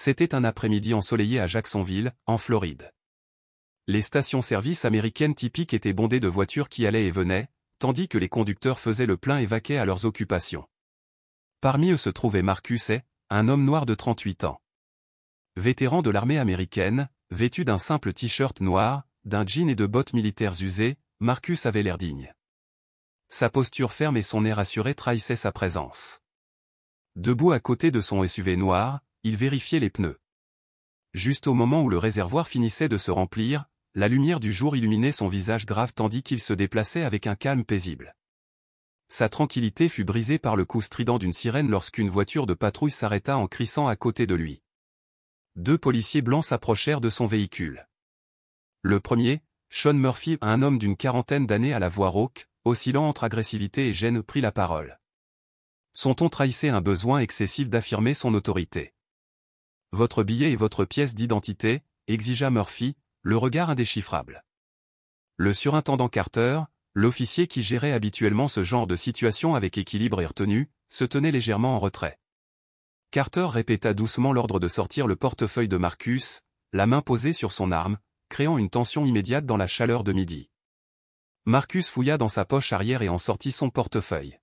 C'était un après-midi ensoleillé à Jacksonville, en Floride. Les stations-service américaines typiques étaient bondées de voitures qui allaient et venaient, tandis que les conducteurs faisaient le plein et vaquaient à leurs occupations. Parmi eux se trouvait Marcus Hay, un homme noir de 38 ans. Vétéran de l'armée américaine, vêtu d'un simple t-shirt noir, d'un jean et de bottes militaires usées, Marcus avait l'air digne. Sa posture ferme et son air assuré trahissaient sa présence. Debout à côté de son SUV noir, il vérifiait les pneus. Juste au moment où le réservoir finissait de se remplir, la lumière du jour illuminait son visage grave tandis qu'il se déplaçait avec un calme paisible. Sa tranquillité fut brisée par le coup strident d'une sirène lorsqu'une voiture de patrouille s'arrêta en crissant à côté de lui. 2 policiers blancs s'approchèrent de son véhicule. Le premier, Sean Murphy, un homme d'une quarantaine d'années à la voix rauque, oscillant entre agressivité et gêne, prit la parole. Son ton trahissait un besoin excessif d'affirmer son autorité. « Votre billet et votre pièce d'identité », exigea Murphy, le regard indéchiffrable. Le surintendant Carter, l'officier qui gérait habituellement ce genre de situation avec équilibre et retenue, se tenait légèrement en retrait. Carter répéta doucement l'ordre de sortir le portefeuille de Marcus, la main posée sur son arme, créant une tension immédiate dans la chaleur de midi. Marcus fouilla dans sa poche arrière et en sortit son portefeuille.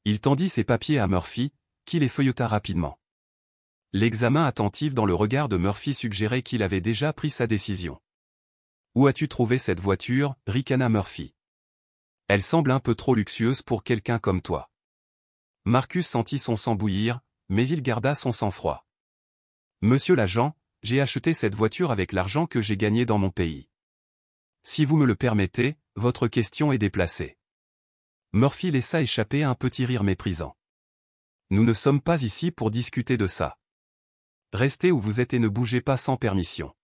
Il tendit ses papiers à Murphy, qui les feuilleta rapidement. L'examen attentif dans le regard de Murphy suggérait qu'il avait déjà pris sa décision. « Où as-tu trouvé cette voiture » ricana Murphy. « Elle semble un peu trop luxueuse pour quelqu'un comme toi. » Marcus sentit son sang bouillir, mais il garda son sang-froid. « Monsieur l'agent, j'ai acheté cette voiture avec l'argent que j'ai gagné dans mon pays. Si vous me le permettez, votre question est déplacée. » Murphy laissa échapper un petit rire méprisant. « Nous ne sommes pas ici pour discuter de ça. Restez où vous êtes et ne bougez pas sans permission. »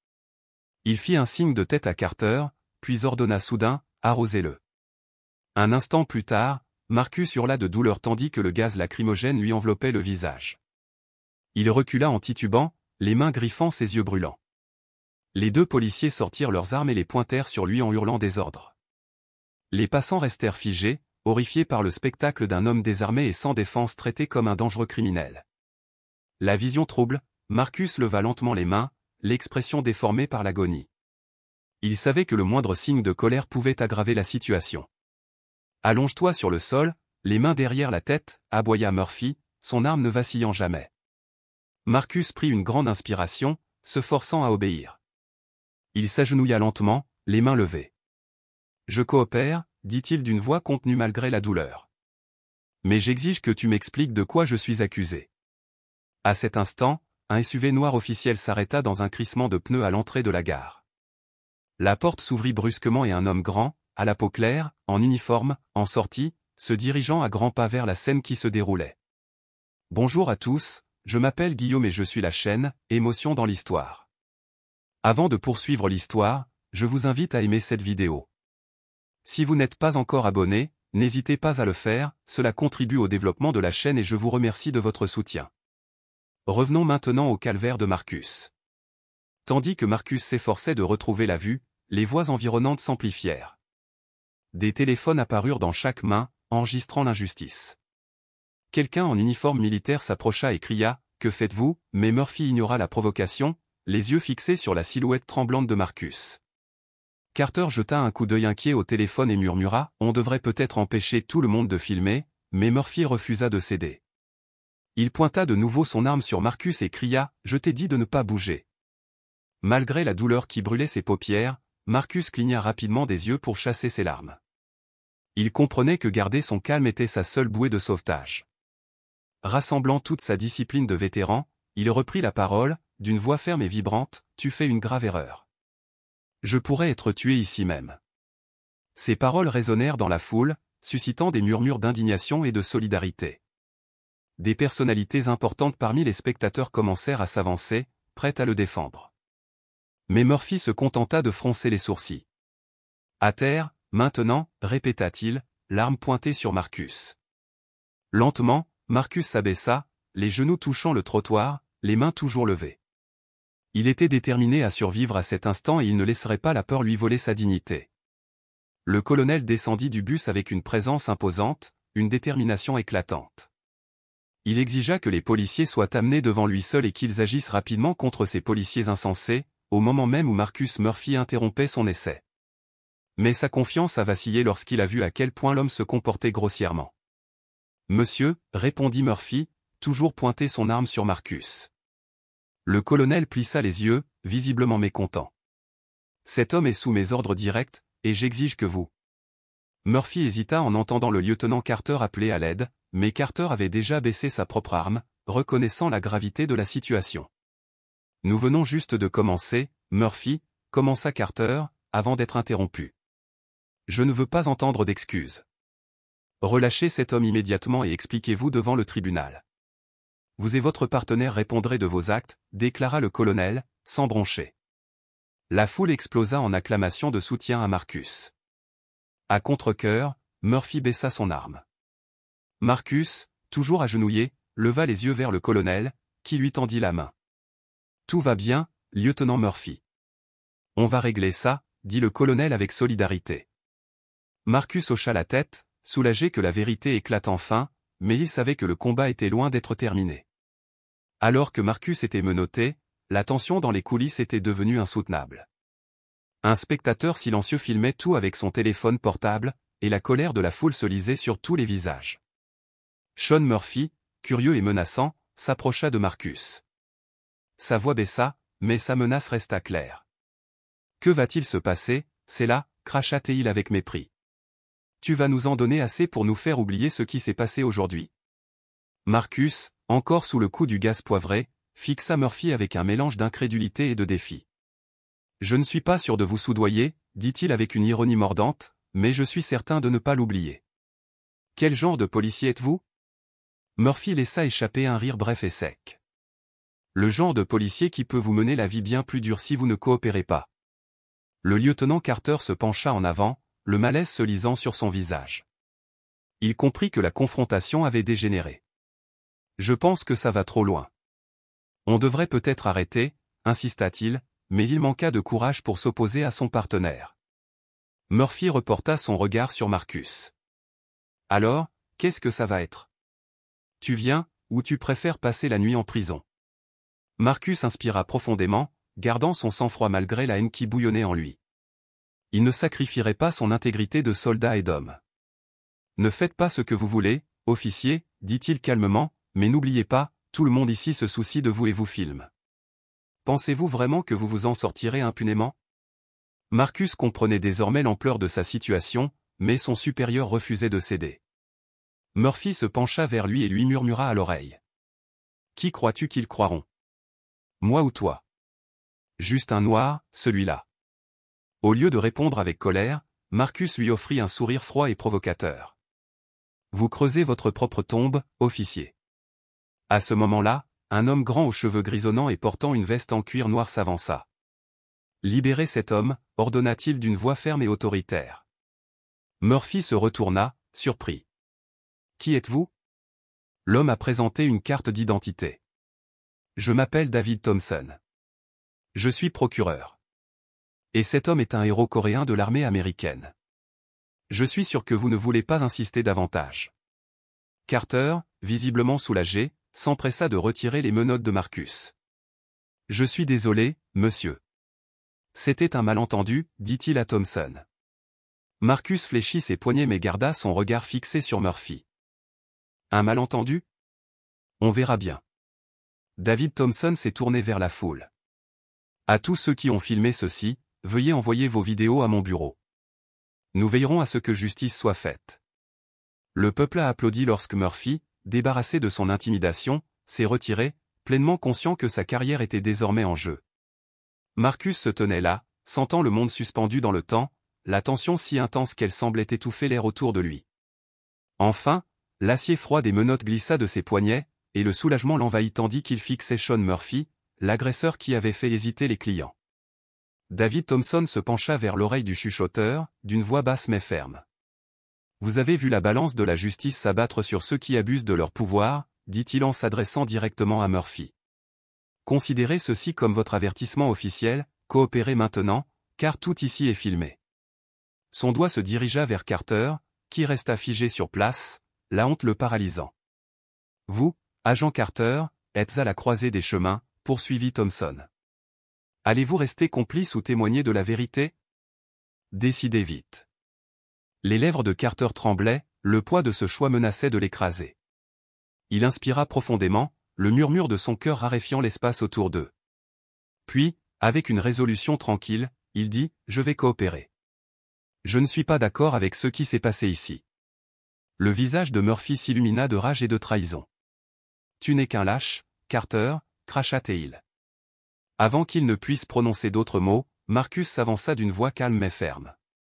Il fit un signe de tête à Carter, puis ordonna soudain, « Arrosez-le. » Un instant plus tard, Marcus hurla de douleur tandis que le gaz lacrymogène lui enveloppait le visage. Il recula en titubant, les mains griffant ses yeux brûlants. Les 2 policiers sortirent leurs armes et les pointèrent sur lui en hurlant des ordres. Les passants restèrent figés, horrifiés par le spectacle d'un homme désarmé et sans défense traité comme un dangereux criminel. La vision trouble, Marcus leva lentement les mains, l'expression déformée par l'agonie. Il savait que le moindre signe de colère pouvait aggraver la situation. « Allonge-toi sur le sol, les mains derrière la tête » aboya Murphy, son arme ne vacillant jamais. Marcus prit une grande inspiration, se forçant à obéir. Il s'agenouilla lentement, les mains levées. « Je coopère » dit-il d'une voix contenue malgré la douleur. « Mais j'exige que tu m'expliques de quoi je suis accusé. » À cet instant, un SUV noir officiel s'arrêta dans un crissement de pneus à l'entrée de la gare. La porte s'ouvrit brusquement et un homme grand, à la peau claire, en uniforme, en sortit, se dirigeant à grands pas vers la scène qui se déroulait. « Bonjour à tous, je m'appelle Guillaume et je suis la chaîne Émotion dans l'histoire. Avant de poursuivre l'histoire, je vous invite à aimer cette vidéo. Si vous n'êtes pas encore abonné, n'hésitez pas à le faire, cela contribue au développement de la chaîne et je vous remercie de votre soutien. » Revenons maintenant au calvaire de Marcus. Tandis que Marcus s'efforçait de retrouver la vue, les voix environnantes s'amplifièrent. Des téléphones apparurent dans chaque main, enregistrant l'injustice. Quelqu'un en uniforme militaire s'approcha et cria « Que faites-vous » mais Murphy ignora la provocation, les yeux fixés sur la silhouette tremblante de Marcus. Carter jeta un coup d'œil inquiet au téléphone et murmura « On devrait peut-être empêcher tout le monde de filmer », mais Murphy refusa de céder. Il pointa de nouveau son arme sur Marcus et cria « Je t'ai dit de ne pas bouger ». Malgré la douleur qui brûlait ses paupières, Marcus cligna rapidement des yeux pour chasser ses larmes. Il comprenait que garder son calme était sa seule bouée de sauvetage. Rassemblant toute sa discipline de vétéran, il reprit la parole, d'une voix ferme et vibrante « Tu fais une grave erreur. Je pourrais être tué ici même. » Ces paroles résonnèrent dans la foule, suscitant des murmures d'indignation et de solidarité. Des personnalités importantes parmi les spectateurs commencèrent à s'avancer, prêtes à le défendre. Mais Murphy se contenta de froncer les sourcils. « À terre, maintenant » répéta-t-il, l'arme pointée sur Marcus. Lentement, Marcus s'abaissa, les genoux touchant le trottoir, les mains toujours levées. Il était déterminé à survivre à cet instant et il ne laisserait pas la peur lui voler sa dignité. Le colonel descendit du bus avec une présence imposante, une détermination éclatante. Il exigea que les policiers soient amenés devant lui seul et qu'ils agissent rapidement contre ces policiers insensés, au moment même où Marcus Murphy interrompait son essai. Mais sa confiance a vacillé lorsqu'il a vu à quel point l'homme se comportait grossièrement. « Monsieur », répondit Murphy, toujours pointé son arme sur Marcus. Le colonel plissa les yeux, visiblement mécontent. « Cet homme est sous mes ordres directs, et j'exige que vous... » Murphy hésita en entendant le lieutenant Carter appeler à l'aide, mais Carter avait déjà baissé sa propre arme, reconnaissant la gravité de la situation. « Nous venons juste de commencer, Murphy, » commença Carter, avant d'être interrompu. « Je ne veux pas entendre d'excuses. Relâchez cet homme immédiatement et expliquez-vous devant le tribunal. Vous et votre partenaire répondrez de vos actes, déclara le colonel, sans broncher. La foule explosa en acclamations de soutien à Marcus. À contre-cœur, Murphy baissa son arme. Marcus, toujours agenouillé, leva les yeux vers le colonel, qui lui tendit la main. « Tout va bien, lieutenant Murphy. On va régler ça, » dit le colonel avec solidarité. Marcus hocha la tête, soulagé que la vérité éclate enfin, mais il savait que le combat était loin d'être terminé. Alors que Marcus était menotté, la tension dans les coulisses était devenue insoutenable. Un spectateur silencieux filmait tout avec son téléphone portable, et la colère de la foule se lisait sur tous les visages. Sean Murphy, curieux et menaçant, s'approcha de Marcus. Sa voix baissa, mais sa menace resta claire. « Que va-t-il se passer, c'est là » cracha-t-il avec mépris. « Tu vas nous en donner assez pour nous faire oublier ce qui s'est passé aujourd'hui ?» Marcus, encore sous le coup du gaz poivré, fixa Murphy avec un mélange d'incrédulité et de défi. « Je ne suis pas sûr de vous soudoyer, » dit-il avec une ironie mordante, « mais je suis certain de ne pas l'oublier. »« Quel genre de policier êtes-vous » Murphy laissa échapper un rire bref et sec. « Le genre de policier qui peut vous mener la vie bien plus dure si vous ne coopérez pas. » Le lieutenant Carter se pencha en avant, le malaise se lisant sur son visage. Il comprit que la confrontation avait dégénéré. « Je pense que ça va trop loin. On devrait peut-être arrêter, » insista-t-il, mais il manqua de courage pour s'opposer à son partenaire. Murphy reporta son regard sur Marcus. « Alors, qu'est-ce que ça va être ? Tu viens, ou tu préfères passer la nuit en prison ?» Marcus inspira profondément, gardant son sang-froid malgré la haine qui bouillonnait en lui. Il ne sacrifierait pas son intégrité de soldat et d'homme. « Ne faites pas ce que vous voulez, officier, » dit-il calmement, « mais n'oubliez pas, tout le monde ici se soucie de vous et vous filme. Pensez-vous vraiment que vous vous en sortirez impunément ?» Marcus comprenait désormais l'ampleur de sa situation, mais son supérieur refusait de céder. Murphy se pencha vers lui et lui murmura à l'oreille. « Qui crois-tu qu'ils croiront ? Moi ou toi ? Juste un noir, celui-là. » Au lieu de répondre avec colère, Marcus lui offrit un sourire froid et provocateur. « Vous creusez votre propre tombe, officier. » À ce moment-là, un homme grand aux cheveux grisonnants et portant une veste en cuir noir s'avança. « Libérez cet homme » ordonna-t-il d'une voix ferme et autoritaire. Murphy se retourna, surpris. « Qui êtes-vous » L'homme a présenté une carte d'identité. « Je m'appelle David Thompson. Je suis procureur. Et cet homme est un héros coréen de l'armée américaine. Je suis sûr que vous ne voulez pas insister davantage. » Carter, visiblement soulagé, s'empressa de retirer les menottes de Marcus. « Je suis désolé, monsieur. C'était un malentendu, » dit-il à Thompson. Marcus fléchit ses poignets mais garda son regard fixé sur Murphy. « Un malentendu ? On verra bien. » David Thompson s'est tourné vers la foule. « À tous ceux qui ont filmé ceci, veuillez envoyer vos vidéos à mon bureau. Nous veillerons à ce que justice soit faite. » Le peuple a applaudi lorsque Murphy, débarrassé de son intimidation, s'est retiré, pleinement conscient que sa carrière était désormais en jeu. Marcus se tenait là, sentant le monde suspendu dans le temps, la tension si intense qu'elle semblait étouffer l'air autour de lui. Enfin, l'acier froid des menottes glissa de ses poignets, et le soulagement l'envahit tandis qu'il fixait Sean Murphy, l'agresseur qui avait fait hésiter les clients. David Thompson se pencha vers l'oreille du chuchoteur, d'une voix basse mais ferme. « Vous avez vu la balance de la justice s'abattre sur ceux qui abusent de leur pouvoir, » dit-il en s'adressant directement à Murphy. « Considérez ceci comme votre avertissement officiel, coopérez maintenant, car tout ici est filmé. » Son doigt se dirigea vers Carter, qui resta figé sur place, la honte le paralysant. « Vous, Agent Carter, êtes à la croisée des chemins, poursuivit Thompson. Allez-vous rester complice ou témoigner de la vérité? Décidez vite. Les lèvres de Carter tremblaient, le poids de ce choix menaçait de l'écraser. Il inspira profondément, le murmure de son cœur raréfiant l'espace autour d'eux. Puis, avec une résolution tranquille, il dit « Je vais coopérer. Je ne suis pas d'accord avec ce qui s'est passé ici. » Le visage de Murphy s'illumina de rage et de trahison. « Tu n'es qu'un lâche, Carter, » cracha-t-il. Avant qu'il ne puisse prononcer d'autres mots, Marcus s'avança d'une voix calme mais ferme.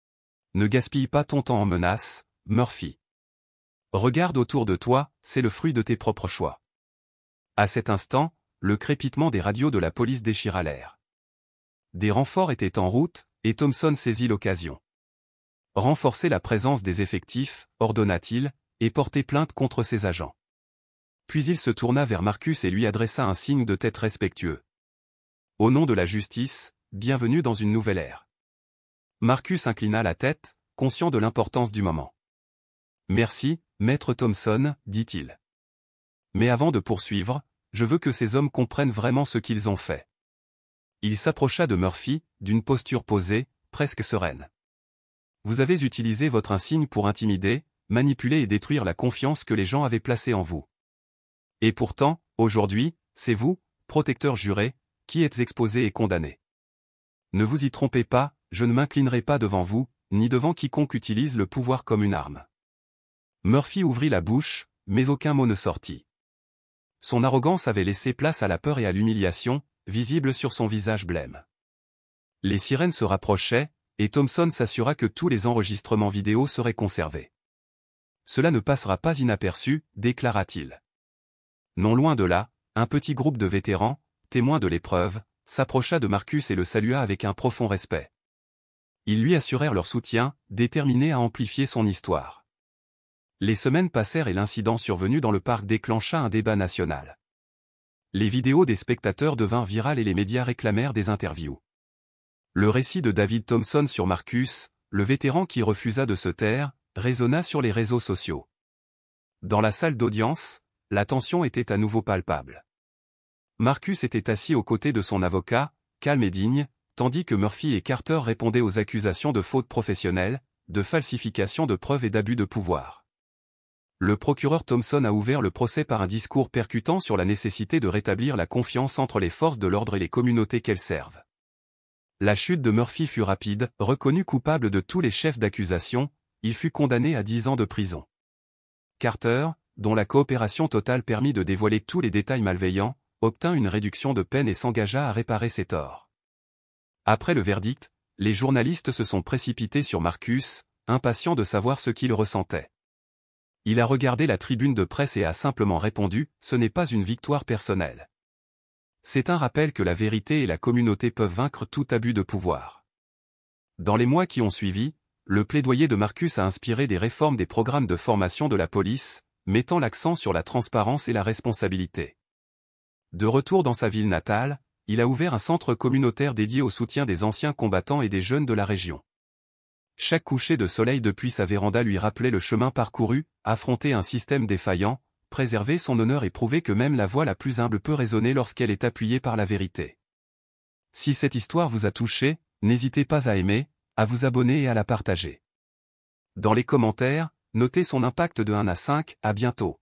« Ne gaspille pas ton temps en menaces, Murphy. Regarde autour de toi, c'est le fruit de tes propres choix. » À cet instant, le crépitement des radios de la police déchira l'air. Des renforts étaient en route, et Thompson saisit l'occasion. « Renforcer la présence des effectifs, » ordonna-t-il, et porter plainte contre ses agents. Puis il se tourna vers Marcus et lui adressa un signe de tête respectueux. « Au nom de la justice, bienvenue dans une nouvelle ère. » Marcus inclina la tête, conscient de l'importance du moment. « Merci, maître Thompson, » dit-il. « Mais avant de poursuivre, je veux que ces hommes comprennent vraiment ce qu'ils ont fait. » Il s'approcha de Murphy, d'une posture posée, presque sereine. « Vous avez utilisé votre insigne pour intimider, manipuler et détruire la confiance que les gens avaient placée en vous. Et pourtant, aujourd'hui, c'est vous, protecteur juré, qui êtes exposé et condamné. Ne vous y trompez pas, je ne m'inclinerai pas devant vous, ni devant quiconque utilise le pouvoir comme une arme. » Murphy ouvrit la bouche, mais aucun mot ne sortit. Son arrogance avait laissé place à la peur et à l'humiliation, visible sur son visage blême. Les sirènes se rapprochaient, et Thompson s'assura que tous les enregistrements vidéo seraient conservés. « Cela ne passera pas inaperçu, » déclara-t-il. Non loin de là, un petit groupe de vétérans, témoins de l'épreuve, s'approcha de Marcus et le salua avec un profond respect. Ils lui assurèrent leur soutien, déterminés à amplifier son histoire. Les semaines passèrent et l'incident survenu dans le parc déclencha un débat national. Les vidéos des spectateurs devinrent virales et les médias réclamèrent des interviews. Le récit de David Thompson sur Marcus, le vétéran qui refusa de se taire, résonna sur les réseaux sociaux. Dans la salle d'audience, la tension était à nouveau palpable. Marcus était assis aux côtés de son avocat, calme et digne, tandis que Murphy et Carter répondaient aux accusations de faute professionnelle, de falsification de preuves et d'abus de pouvoir. Le procureur Thompson a ouvert le procès par un discours percutant sur la nécessité de rétablir la confiance entre les forces de l'ordre et les communautés qu'elles servent. La chute de Murphy fut rapide, reconnu coupable de tous les chefs d'accusation, il fut condamné à 10 ans de prison. Carter, dont la coopération totale permit de dévoiler tous les détails malveillants, obtint une réduction de peine et s'engagea à réparer ses torts. Après le verdict, les journalistes se sont précipités sur Marcus, impatients de savoir ce qu'il ressentait. Il a regardé la tribune de presse et a simplement répondu « Ce n'est pas une victoire personnelle. C'est un rappel que la vérité et la communauté peuvent vaincre tout abus de pouvoir. » Dans les mois qui ont suivi, le plaidoyer de Marcus a inspiré des réformes des programmes de formation de la police, mettant l'accent sur la transparence et la responsabilité. De retour dans sa ville natale, il a ouvert un centre communautaire dédié au soutien des anciens combattants et des jeunes de la région. Chaque coucher de soleil depuis sa véranda lui rappelait le chemin parcouru, affronter un système défaillant, préserver son honneur et prouver que même la voix la plus humble peut résonner lorsqu'elle est appuyée par la vérité. Si cette histoire vous a touché, n'hésitez pas à aimer, à vous abonner et à la partager. Dans les commentaires, notez son impact de 1 à 5, à bientôt.